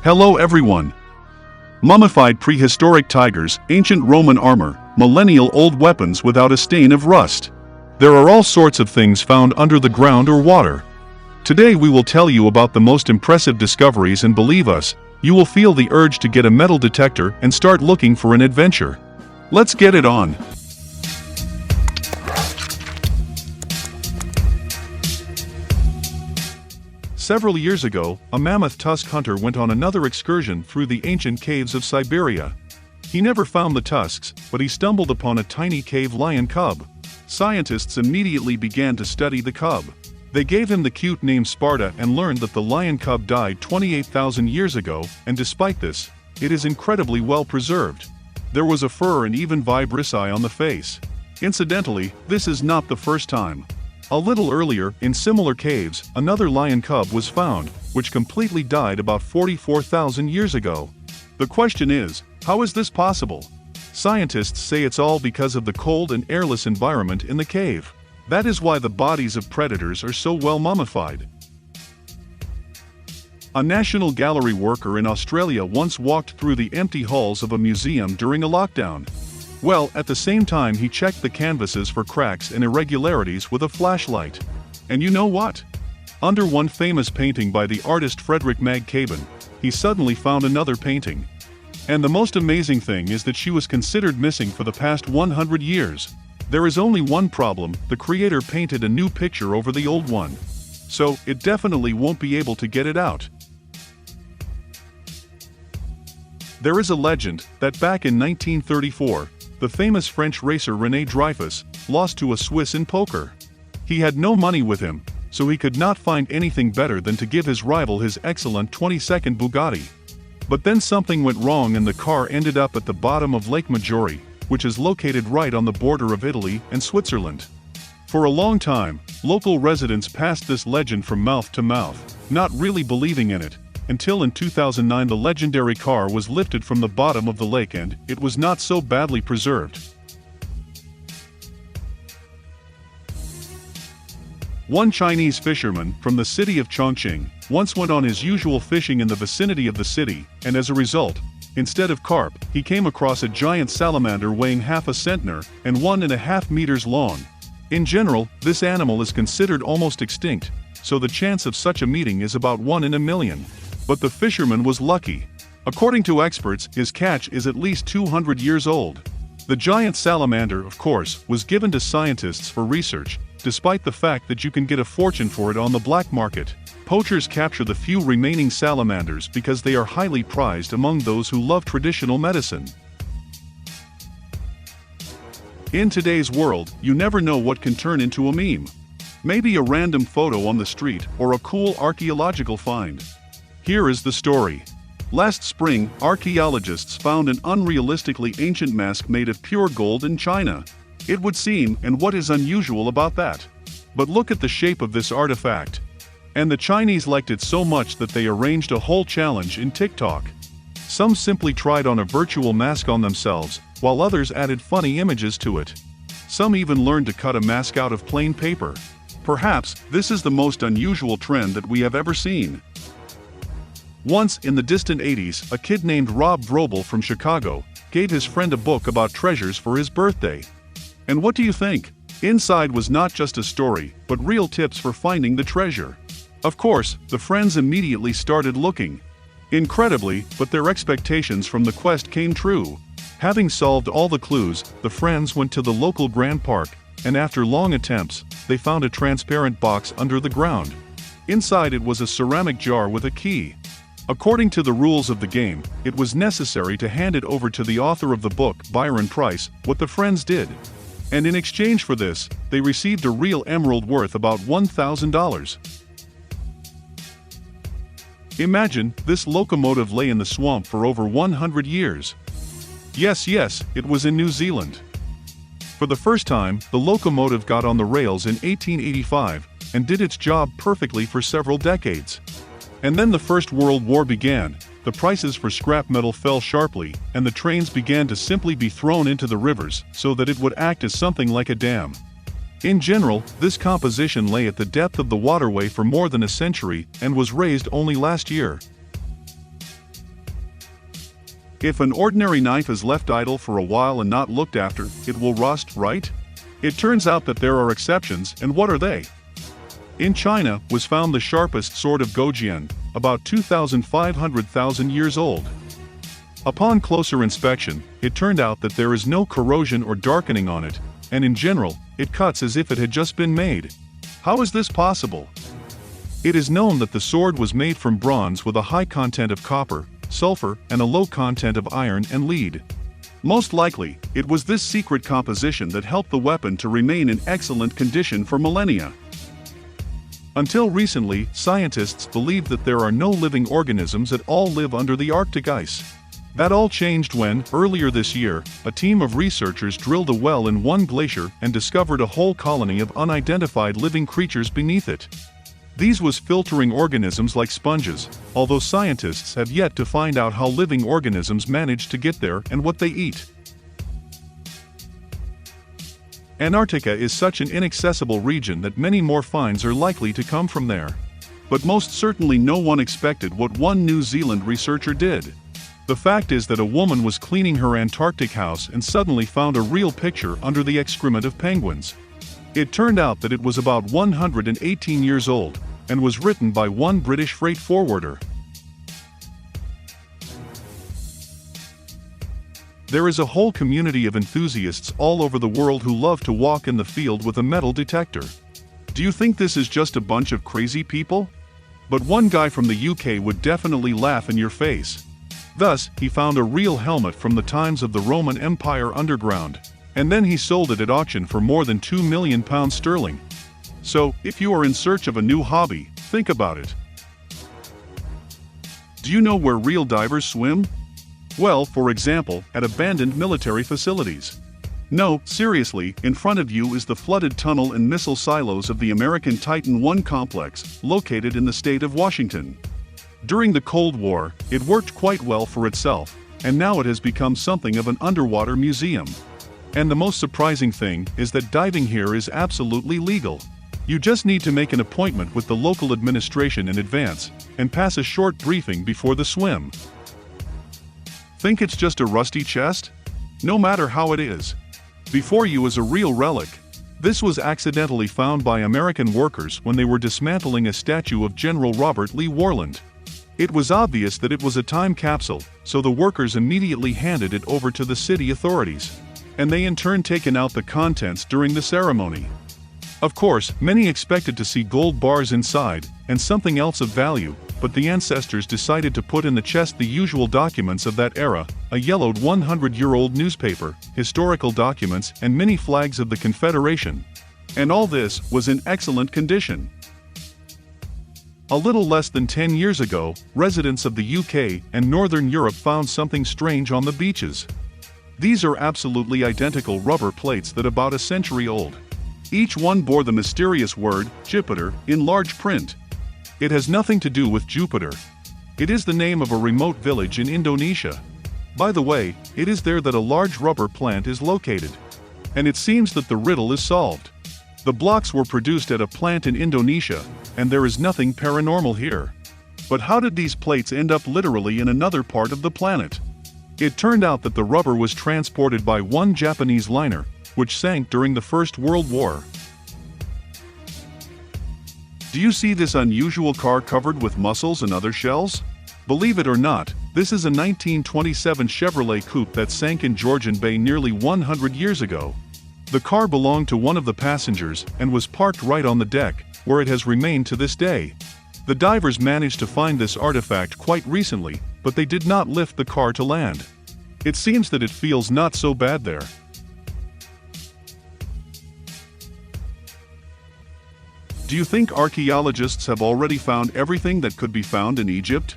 Hello everyone. Mummified prehistoric tigers, ancient Roman armor, millennial old weapons without a stain of rust. There are all sorts of things found under the ground or water. Today we will tell you about the most impressive discoveries, and believe us, you will feel the urge to get a metal detector and start looking for an adventure. Let's get it on. Several years ago, a mammoth tusk hunter went on another excursion through the ancient caves of Siberia. He never found the tusks, but he stumbled upon a tiny cave lion cub. Scientists immediately began to study the cub. They gave him the cute name Sparta and learned that the lion cub died 28,000 years ago, and despite this, it is incredibly well preserved. There was a fur and even vibrissae on the face. Incidentally, this is not the first time. A little earlier, in similar caves, another lion cub was found, which completely died about 44,000 years ago. The question is, how is this possible? Scientists say it's all because of the cold and airless environment in the cave. That is why the bodies of predators are so well mummified. A National Gallery worker in Australia once walked through the empty halls of a museum during a lockdown. Well, at the same time he checked the canvases for cracks and irregularities with a flashlight. And you know what? Under one famous painting by the artist Frederick Magcaben, he suddenly found another painting. And the most amazing thing is that she was considered missing for the past 100 years. There is only one problem: the creator painted a new picture over the old one. So, it definitely won't be able to get it out. There is a legend that back in 1934, the famous French racer René Dreyfus lost to a Swiss in poker. He had no money with him, so he could not find anything better than to give his rival his excellent 22nd Bugatti. But then something went wrong and the car ended up at the bottom of Lake Maggiore, which is located right on the border of Italy and Switzerland. For a long time, local residents passed this legend from mouth to mouth, not really believing in it, until in 2009 the legendary car was lifted from the bottom of the lake and it was not so badly preserved. One Chinese fisherman from the city of Chongqing once went on his usual fishing in the vicinity of the city, and as a result, instead of carp, he came across a giant salamander weighing half a centener and 1.5 meters long. In general, this animal is considered almost extinct, so the chance of such a meeting is about 1 in a million. But the fisherman was lucky. According to experts, his catch is at least 200 years old. The giant salamander, of course, was given to scientists for research, despite the fact that you can get a fortune for it on the black market. Poachers capture the few remaining salamanders because they are highly prized among those who love traditional medicine. In today's world, you never know what can turn into a meme. Maybe a random photo on the street or a cool archaeological find. Here is the story. Last spring, archaeologists found an unrealistically ancient mask made of pure gold in China. It would seem, and what is unusual about that? But look at the shape of this artifact. And the Chinese liked it so much that they arranged a whole challenge in TikTok. Some simply tried on a virtual mask on themselves, while others added funny images to it. Some even learned to cut a mask out of plain paper. Perhaps, this is the most unusual trend that we have ever seen. Once, in the distant 80s, a kid named Rob Vrobel from Chicago gave his friend a book about treasures for his birthday. And what do you think? Inside was not just a story, but real tips for finding the treasure. Of course, the friends immediately started looking. Incredibly, but their expectations from the quest came true. Having solved all the clues, the friends went to the local Grand Park, and after long attempts, they found a transparent box under the ground. Inside it was a ceramic jar with a key. According to the rules of the game, it was necessary to hand it over to the author of the book, Byron Price, what the friends did. And in exchange for this, they received a real emerald worth about $1,000. Imagine, this locomotive lay in the swamp for over 100 years. Yes, it was in New Zealand. For the first time, the locomotive got on the rails in 1885, and did its job perfectly for several decades. And then the First World War began, the prices for scrap metal fell sharply, and the trains began to simply be thrown into the rivers so that it would act as something like a dam. In general, this composition lay at the depth of the waterway for more than a century and was raised only last year. If an ordinary knife is left idle for a while and not looked after, it will rust, right? It turns out that there are exceptions, and what are they? In China was found the sharpest sword of Gojian, about 2,500 years old. Upon closer inspection, it turned out that there is no corrosion or darkening on it, and in general, it cuts as if it had just been made. How is this possible? It is known that the sword was made from bronze with a high content of copper, sulfur, and a low content of iron and lead. Most likely, it was this secret composition that helped the weapon to remain in excellent condition for millennia. Until recently, scientists believed that there are no living organisms that all live under the Arctic ice. That all changed when, earlier this year, a team of researchers drilled a well in one glacier and discovered a whole colony of unidentified living creatures beneath it. These was filtering organisms like sponges, although scientists have yet to find out how living organisms manage to get there and what they eat. Antarctica is such an inaccessible region that many more finds are likely to come from there. But most certainly no one expected what one New Zealand researcher did. The fact is that a woman was cleaning her Antarctic house and suddenly found a real picture under the excrement of penguins. It turned out that it was about 118 years old, and was written by one British freight forwarder. There is a whole community of enthusiasts all over the world who love to walk in the field with a metal detector. Do you think this is just a bunch of crazy people? But one guy from the UK would definitely laugh in your face. Thus, he found a real helmet from the times of the Roman Empire underground, and then he sold it at auction for more than £2 million sterling. So, if you are in search of a new hobby, think about it. Do you know where real divers swim? Well, for example, at abandoned military facilities. No, seriously, in front of you is the flooded tunnel and missile silos of the American Titan I complex, located in the state of Washington. During the Cold War, it worked quite well for itself, and now it has become something of an underwater museum. And the most surprising thing is that diving here is absolutely legal. You just need to make an appointment with the local administration in advance, and pass a short briefing before the swim. Think it's just a rusty chest? No matter how it is. Before you is a real relic. This was accidentally found by American workers when they were dismantling a statue of General Robert Lee Warland. It was obvious that it was a time capsule, so the workers immediately handed it over to the city authorities. And they in turn taken out the contents during the ceremony. Of course, many expected to see gold bars inside, and something else of value, but the ancestors decided to put in the chest the usual documents of that era, a yellowed 100-year-old newspaper, historical documents, and many flags of the Confederation. And all this was in excellent condition. A little less than 10 years ago, residents of the UK and Northern Europe found something strange on the beaches. These are absolutely identical rubber plates that are about a century old. Each one bore the mysterious word, Jupiter, in large print. It has nothing to do with Jupiter. It is the name of a remote village in Indonesia. By the way, it is there that a large rubber plant is located. And it seems that the riddle is solved. The blocks were produced at a plant in Indonesia, and there is nothing paranormal here. But how did these plates end up literally in another part of the planet? It turned out that the rubber was transported by one Japanese liner, which sank during the First World War. Do you see this unusual car covered with mussels and other shells? Believe it or not, this is a 1927 Chevrolet Coupe that sank in Georgian Bay nearly 100 years ago. The car belonged to one of the passengers and was parked right on the deck, where it has remained to this day. The divers managed to find this artifact quite recently, but they did not lift the car to land. It seems that it feels not so bad there. Do you think archaeologists have already found everything that could be found in Egypt?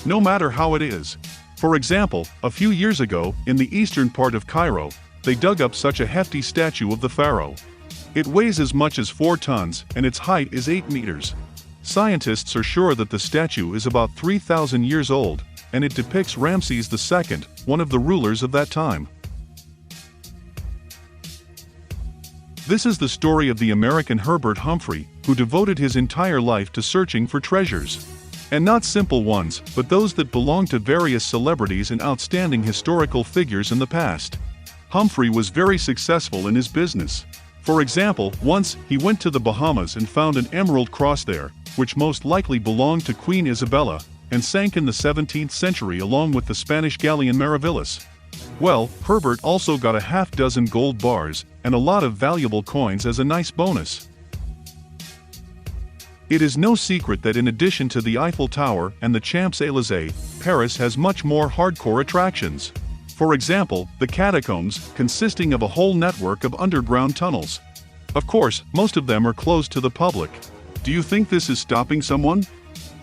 No matter how it is. For example, a few years ago, in the eastern part of Cairo, they dug up such a hefty statue of the pharaoh. It weighs as much as 4 tons, and its height is 8 meters. Scientists are sure that the statue is about 3,000 years old, and it depicts Ramses II, one of the rulers of that time. This is the story of the American Herbert Humphrey, who devoted his entire life to searching for treasures. And not simple ones, but those that belong to various celebrities and outstanding historical figures in the past. Humphrey was very successful in his business. For example, once, he went to the Bahamas and found an emerald cross there, which most likely belonged to Queen Isabella, and sank in the 17th century along with the Spanish galleon Maravillas. Well, Herbert also got a half-dozen gold bars, and a lot of valuable coins as a nice bonus. It is no secret that in addition to the Eiffel Tower and the Champs-Élysées, Paris has much more hardcore attractions. For example, the catacombs, consisting of a whole network of underground tunnels. Of course, most of them are closed to the public. Do you think this is stopping someone?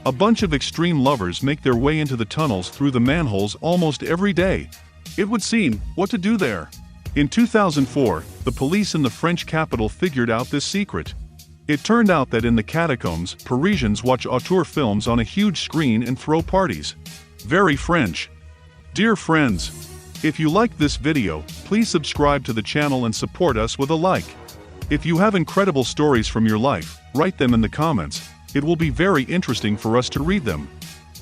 A bunch of extreme lovers make their way into the tunnels through the manholes almost every day. It would seem, what to do there? In 2004, the police in the French capital figured out this secret. It turned out that in the catacombs, Parisians watch auteur films on a huge screen and throw parties. Very French. Dear friends, if you liked this video, please subscribe to the channel and support us with a like. If you have incredible stories from your life, write them in the comments. It will be very interesting for us to read them.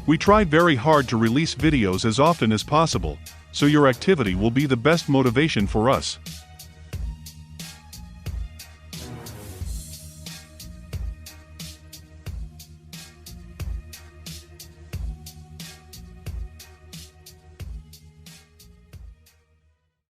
We try very hard to release videos as often as possible, so your activity will be the best motivation for us.